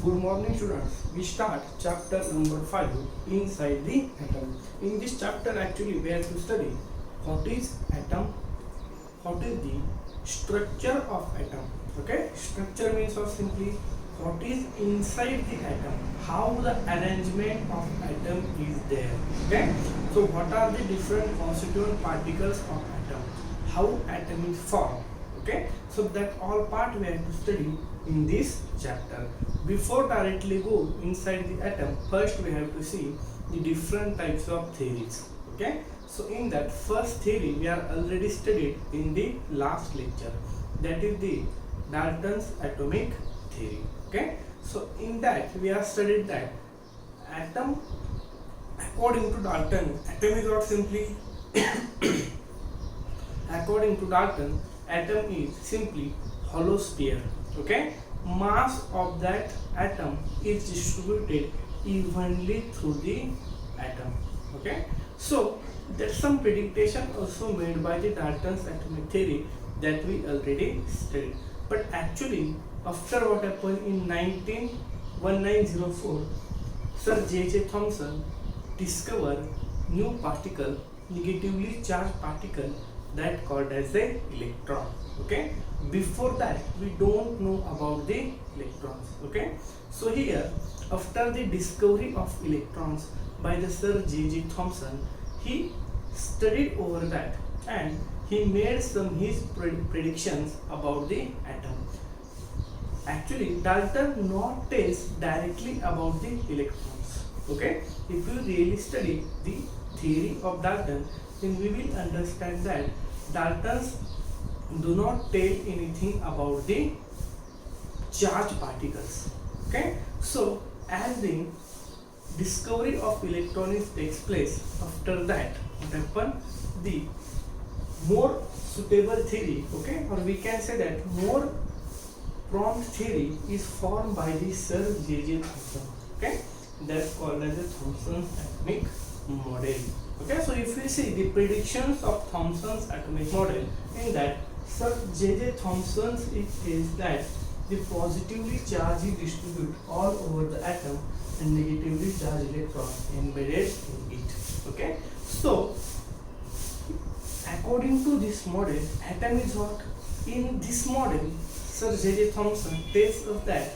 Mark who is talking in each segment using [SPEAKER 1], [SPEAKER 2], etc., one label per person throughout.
[SPEAKER 1] Good morning, students. We start chapter number 5 inside the atom. In this chapter, actually, we have to study what is atom, what is the structure of atom. Okay, structure means of simply what is inside the atom, how the arrangement of atom is there. Okay, so what are the different constituent particles of atom, how atom is formed. Okay, so that all part we have to study in this chapter. Before directly go inside the atom, first we have to see the different types of theories. Okay, so in that first theory we are already studied in the last lecture, that is the Dalton's atomic theory. Okay, so in that we have studied that atom, according to Dalton, atom is not simply according to Dalton, atom is simply hollow sphere. Okay, mass of that atom is distributed evenly through the atom. Okay, so there's some prediction also made by the Dalton's atomic theory that we already studied. But actually, after what happened in 1904, Sir J.J. Thomson discovered new particle, negatively charged particle, that called as the electron. Okay, before that we don't know about the electrons. Okay, so here after the discovery of electrons by the Sir J.J. Thomson, he studied over that and he made some his predictions about the atom. Actually, Dalton not tells directly about the electrons. Okay, if you really study the theory of Dalton, then we will understand that Daltons do not tell anything about the charged particles. Okay, so as the discovery of electronics takes place, after that what happen, the more suitable theory, okay, or we can say that more prompt theory is formed by the Sir J.J. Thomson. Okay, that's called as the Thomson's atomic model. Okay, so if we see the predictions of Thomson's atomic model, in that Sir J.J. Thomson is that the positively charged is distributed all over the atom and negatively charged electron embedded in it. Okay, so according to this model, atom is what? In this model, Sir J.J. Thomson tells us that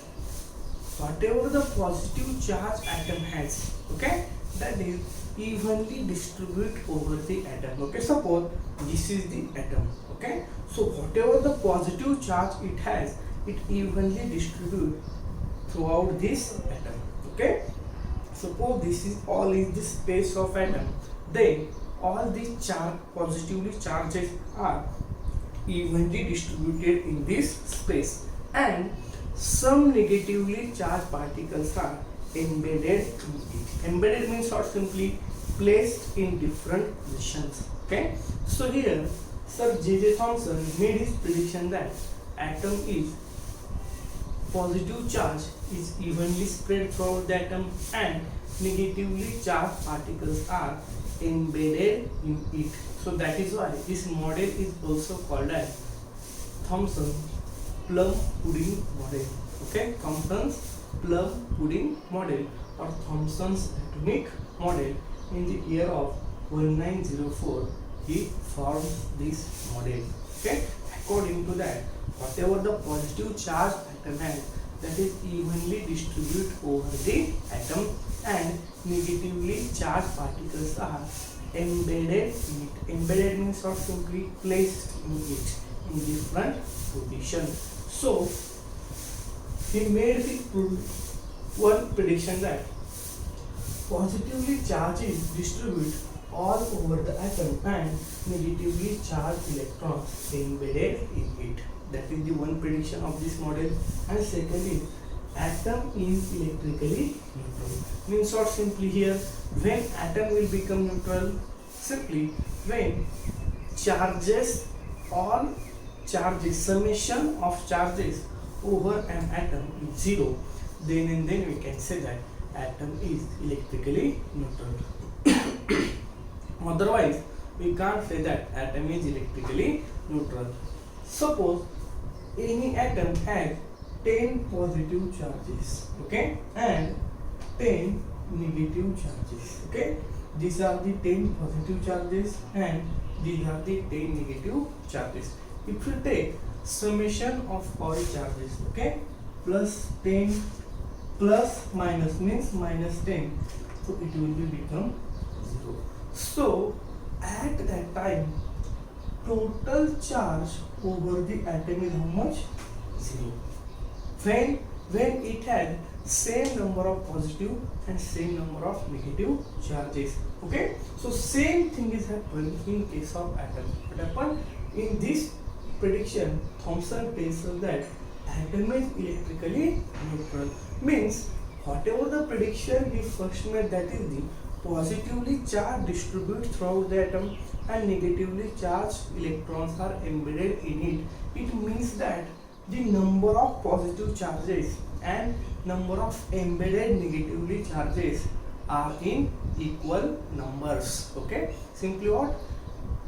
[SPEAKER 1] whatever the positive charge atom has, okay, that is evenly distribute over the atom. Okay, suppose this is the atom. Okay, so whatever the positive charge it has, it evenly distribute throughout this atom. Okay, suppose this is all is the space of atom, then all the charge positively charges are evenly distributed in this space and some negatively charged particles are embedded in it. Embedded means or simply placed in different positions. Okay, so here Sir J.J. Thomson made his prediction that atom is positive charge is evenly spread throughout the atom and negatively charged particles are embedded in it. So that is why this model is also called as Thomson plum pudding model. Okay, Thomson's plum pudding model or Thomson's atomic model. In the year of 1904, he formed this model. Okay, according to that, whatever the positive charge atom has, that is evenly distributed over the atom and negatively charged particles are embedded in it. Embedded means or simply placed in it in different positions. So he made the one prediction that positively charged is distributed all over the atom and negatively charged electrons embedded in it. That is the one prediction of this model. And second is atom is electrically neutral. Means what simply here, when atom will become neutral, simply when charges, all charges, summation of charges over an atom is zero, then and then we can say that atom is electrically neutral. Otherwise, we can't say that atom is electrically neutral. Suppose any atom has 10 positive charges, okay, and 10 negative charges, okay. These are the 10 positive charges and these are the 10 negative charges. If you take summation of all charges, okay, plus 10 plus minus means minus 10, so it will be become 0. So at that time total charge over the atom is how much? 0. When it had same number of positive and same number of negative charges, okay. So same thing is happened in case of atom. What happened in this prediction? Thomson tells us that atom is electrically neutral, means whatever the prediction he first made, that is the positively charged distribute throughout the atom and negatively charged electrons are embedded in it. It means that the number of positive charges and number of embedded negatively charges are in equal numbers, okay. Simply what?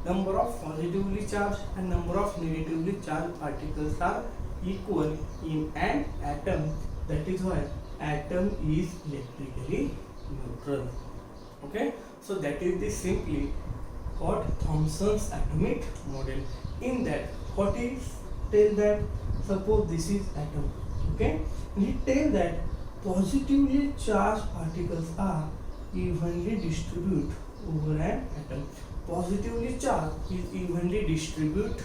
[SPEAKER 1] Number of positively charged and number of negatively charged particles are equal in an atom. That is why atom is electrically neutral, okay. So that is the simply what Thomson's atomic model. In that, what is tell that suppose this is atom, okay, we tell that positively charged particles are evenly distributed over an atom. Positively charged is evenly distributed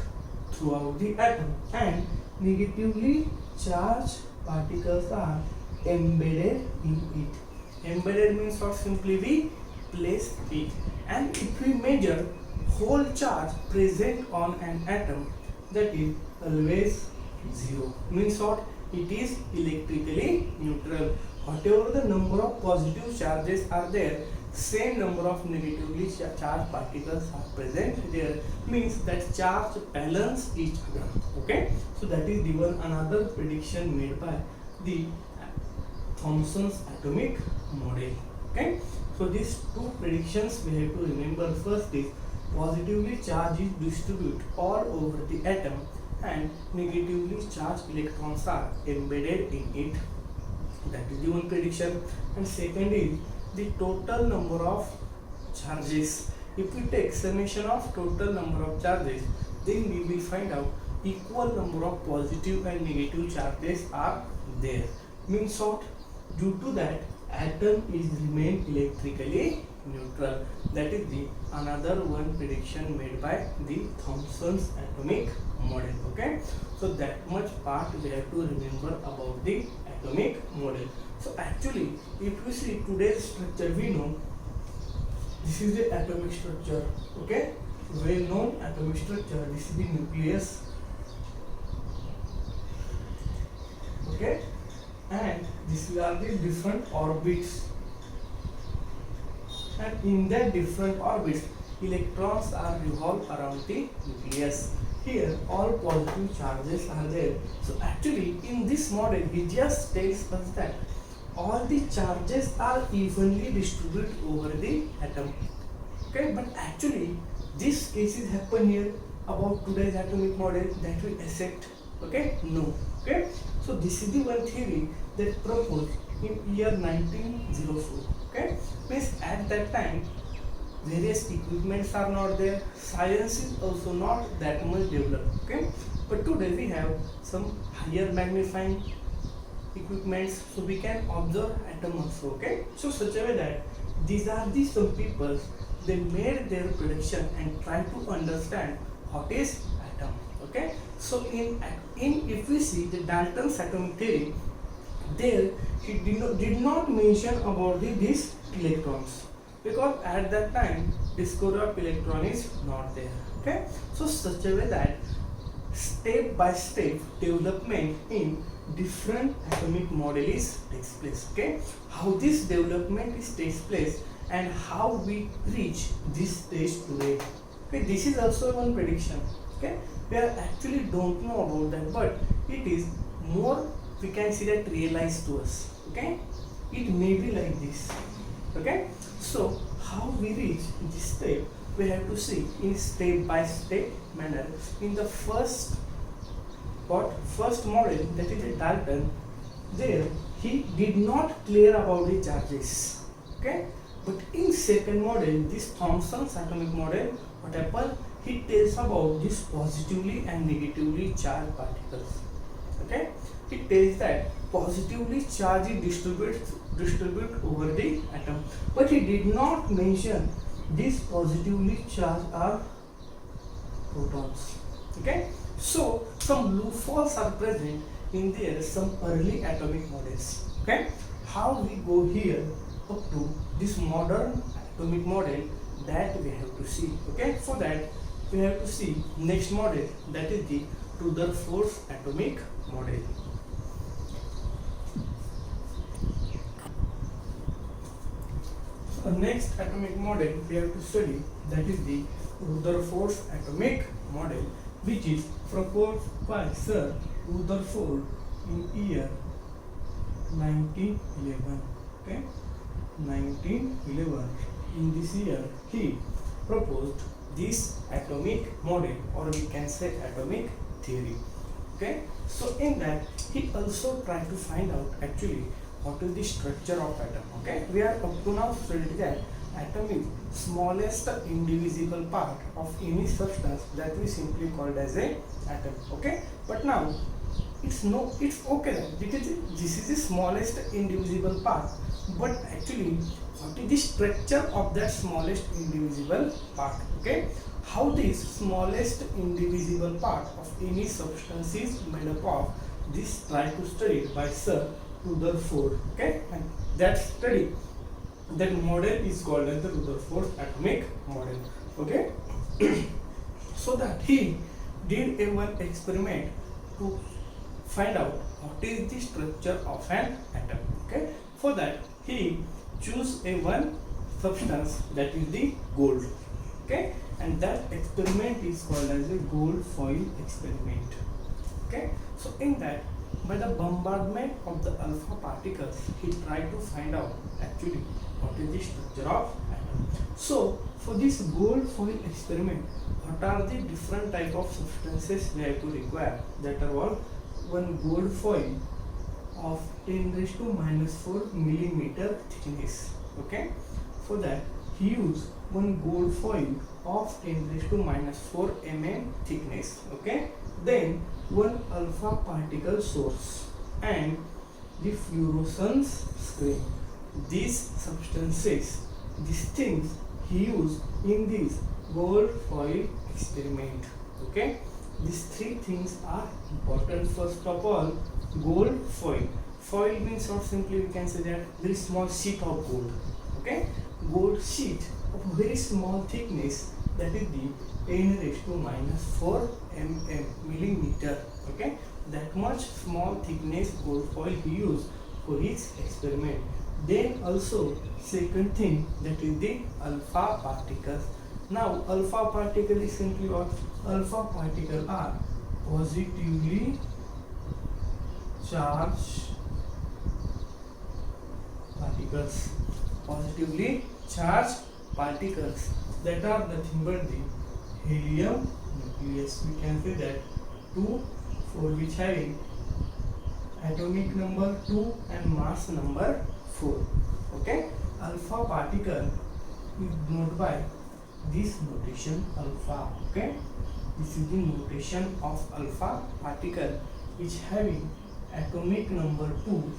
[SPEAKER 1] throughout the atom and negatively charged particles are embedded in it. Embedded means what? Simply we place it. And if we measure whole charge present on an atom, that is always 0. Means what? It is electrically neutral. Whatever the number of positive charges are there, same number of negatively charged particles are present there, means that charge balance each other, okay. So that is given another prediction made by the Thomson's atomic model, okay. So these two predictions we have to remember. First is positively charged is distributed all over the atom and negatively charged electrons are embedded in it. That is the one prediction. And second is the total number of charges. If we take summation of total number of charges, then we will find out equal number of positive and negative charges are there. Means what? Due to that, atom is remain electrically neutral. That is the another one prediction made by the Thomson's atomic model, okay. So that much part we have to remember about the atomic model. So actually, if we see today's structure, we know this is the atomic structure, okay, well known atomic structure. This is the nucleus, okay, and these are the different orbits, and in that different orbits electrons are revolved around the nucleus. Here all positive charges are there. So actually in this model he just tells us that all the charges are evenly distributed over the atom, okay. But actually this cases happen here about today's atomic model that we accept, okay, no, okay. So this is the one theory that proposed in year 1904, okay. Means at that time various equipments are not there, science is also not that much developed, okay. But today we have some higher magnifying equipments, so we can observe atom also, okay. So such a way that these are the some people, they made their prediction and try to understand what is atom, okay. So in if we see the Dalton's atomic theory, there he did not mention about these electrons, because at that time discovery of electron is not there, okay. So such a way that step by step development in different atomic model is takes place, okay. How this development is takes place and how we reach this stage today, okay. This is also one prediction, okay. We are actually don't know about that, but it is more, we can see that realized to us, okay. It may be like this, okay. So how we reach this step, we have to see in step by step manner. In the first but first model, that is a Dalton, there he did not clear about the charges. Okay, but in second model, this Thomson's atomic model, what happened? He tells about this positively and negatively charged particles. Okay, he tells that positively charged is distribute over the atom, but he did not mention these positively charged are protons. Okay, so some loopholes are present in there some early atomic models. Okay, how we go here up to this modern atomic model, that we have to see. Okay, for that we have to see next model, that is the Rutherford's atomic model. So next atomic model we have to study, that is the Rutherford's atomic model, which is proposed by Sir Rutherford in year 1911. Okay, 1911. In this year he proposed this atomic model, or we can say atomic theory. Okay, so in that he also tried to find out actually what is the structure of atom. Okay, we are up to now studied that atom is smallest indivisible part of any substance that we simply called as a atom. Okay, but now it's okay then, because this is the smallest indivisible part, but actually what is the structure of that smallest indivisible part? Okay, how this smallest indivisible part of any substance is made up of, this try to study by Sir Rutherford. Okay, and that study, that model is called as the Rutherford atomic model. Okay, so that he did a one experiment to find out what is the structure of an atom. Okay, for that he choose a one substance, that is the gold. Okay, and that experiment is called as a gold foil experiment. Okay, so in that, by the bombardment of the alpha particles, he tried to find out actually what is the structure of atom. So for this gold foil experiment, what are the different type of substances we have to require? That are all one gold foil of 10 raised to minus 4 millimeter thickness. Okay, for that he used one gold foil of 10 raised to minus 4 mm thickness. Okay, then one alpha particle source and the fluorescence screen. These substances, these things he used in this gold foil experiment. Okay, these three things are important. First of all, gold foil. Foil means, or simply we can say that very small sheet of gold. Okay, gold sheet of very small thickness, that is the 10 raised to minus 4 millimeter. Okay, that much small thickness gold foil he used for his experiment. Then also second thing, that is the alpha particles. Now alpha particle is simply what? Alpha particles are positively charged particles. Positively charged particles that are nothing but the helium nucleus. We can say that 2, for which having atomic number 2 and mass number 4. Okay, alpha particle is denoted by this notation alpha. Okay, this is the notation of alpha particle which having atomic number 2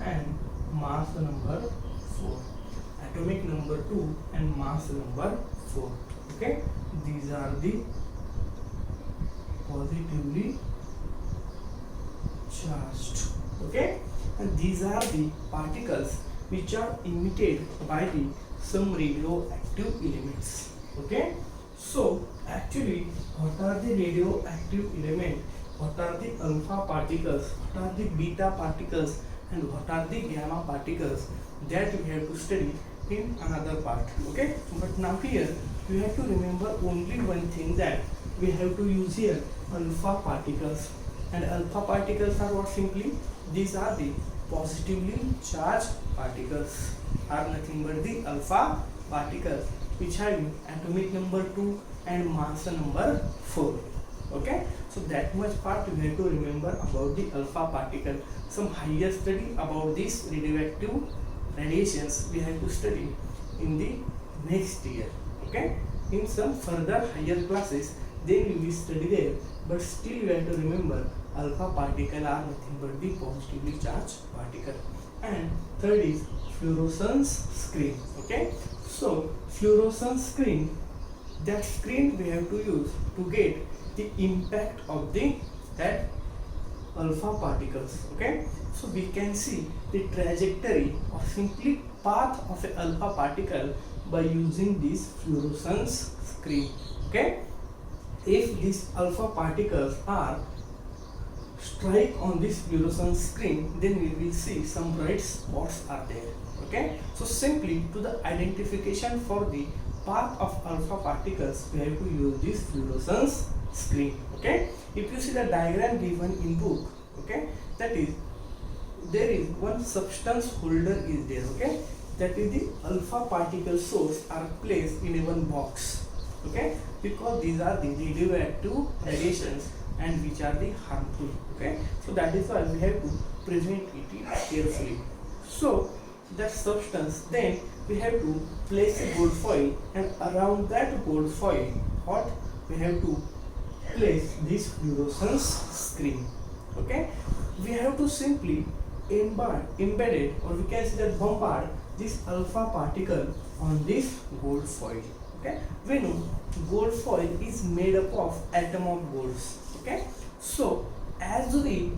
[SPEAKER 1] and mass number 4. Atomic number 2 and mass number 4. Okay, these are the positively charged. Okay, and these are the particles which are emitted by the some radioactive elements. Okay, so actually what are the radioactive elements? What are the alpha particles? What are the beta particles? And what are the gamma particles? That we have to study in another part. Okay, but now here we have to remember only one thing, that we have to use here alpha particles. And alpha particles are what? Simply these are the positively charged particles, are nothing but the alpha particles which have atomic number 2 and mass number 4. Okay, so that much part you have to remember about the alpha particle. Some higher study about these radioactive radiations we have to study in the next year. Okay, in some further higher classes then we will study there, but still you have to remember alpha particle are nothing but the positively charged particle. And third is fluorescence screen. Okay, so fluorescence screen, that screen we have to use to get the impact of the that alpha particles. Okay, so we can see the trajectory or simply path of a alpha particle by using this fluorescence screen. Okay, if these alpha particles are strike on this fluorescence screen, then we will see some bright spots are there. Okay, so simply to the identification for the path of alpha particles we have to use this fluorescence screen. Okay, if you see the diagram given in book, okay, that is there is one substance holder is there. Okay, that is the alpha particle source are placed in a one box. Okay, because these are the radioactive radiations and which are the harmful. Okay, so that is why we have to present it carefully. So that substance, then we have to place a gold foil, and around that gold foil what we have to place this fluorescence screen. Okay, we have to simply embedded, or we can say that bombard this alpha particle on this gold foil. Okay, we know gold foil is made up of atom of golds. Okay, so as we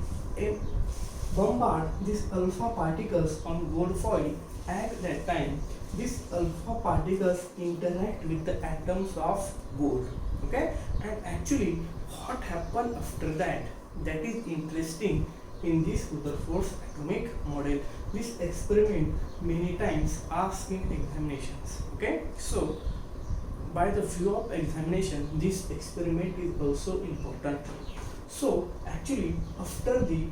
[SPEAKER 1] bombard these alpha particles on gold foil, at that time these alpha particles interact with the atoms of gold. Okay, and actually what happened after that, that is interesting in this Rutherford's atomic model. This experiment many times asked in examinations. Okay, so by the view of examination, this experiment is also important. So actually after the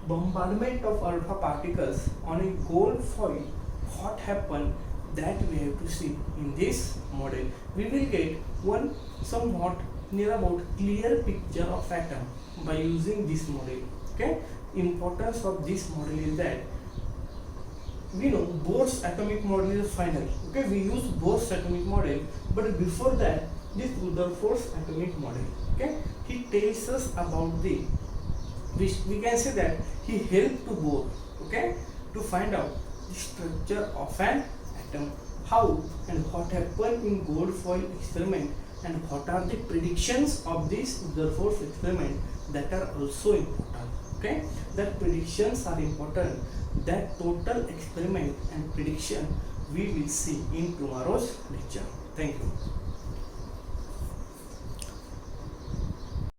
[SPEAKER 1] bombardment of alpha particles on a gold foil, what happened, that we have to see in this model. We will get one somewhat near about clear picture of atom by using this model. Okay, importance of this model is that we know Bohr's atomic model is final. Okay, we use Bohr's atomic model, but before that this Rutherford's atomic model. Okay, he tells us about the, which we can say that he helped to Bohr, okay, to find out the structure of an atom, how and what happened in gold foil experiment, and what are the predictions of this Rutherford's experiment that are also important. Okay, that predictions are important. That total experiment and prediction we will see in tomorrow's lecture. Thank you.